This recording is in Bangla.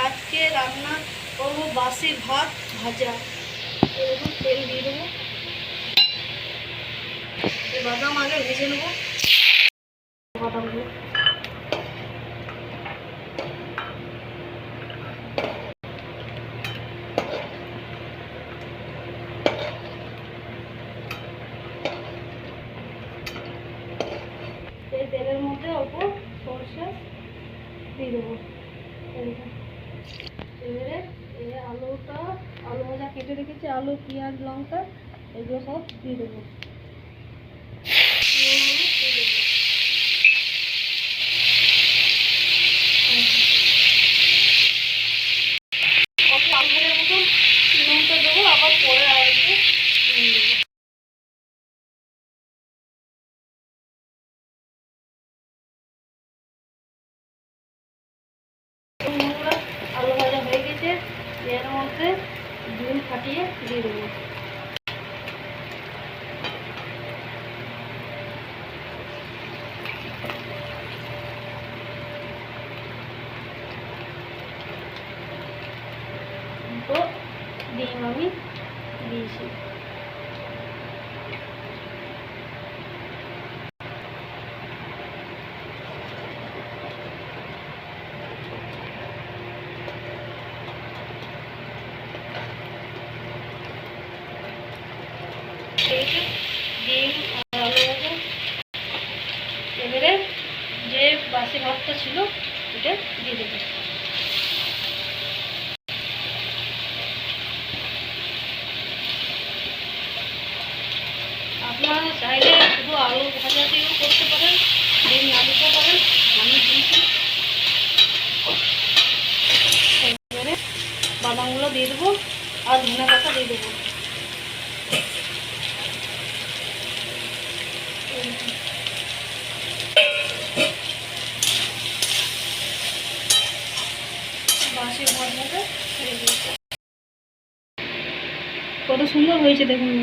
আজকে রান্না করবো বাসি ভাত ভাজা। এরকম তেল দিয়ে দেবো, বাদাম আগে ভেজে নেবো। বাদামগুলো এই তেলের মধ্যে অল্প সরষে দিয়ে দেবো। এবারে এই আলু ভাজা কেটে রেখেছি, আলু পেঁয়াজ লঙ্কা এগুলো সব দিয়ে দেবো। আলুর মতন লঙ্কা দেবো, আবার পরে আর একটু দেবো। আলু ভাজা হয়ে গেছে, এর মধ্যে ডিম ফাটিয়ে দিয়ে দেবো। তো ডিম আমি দিয়েছি। ডিম আর আলু ভাজা, এবারে যে বাসি ভাতটা ছিল এটা দিয়ে দেবো। আপনারা চাইলে শুধু আলু ভাজা দিয়েও করতে পারেন, ডিম না দিতে পারেন, আমি দিয়েছি। এবারে বাদামগুলো দিয়ে দেবো আর ধনে পাতা দিয়ে দেবো। বাসি ভাত ভাজা কত সুন্দর হয়েছে দেখুন।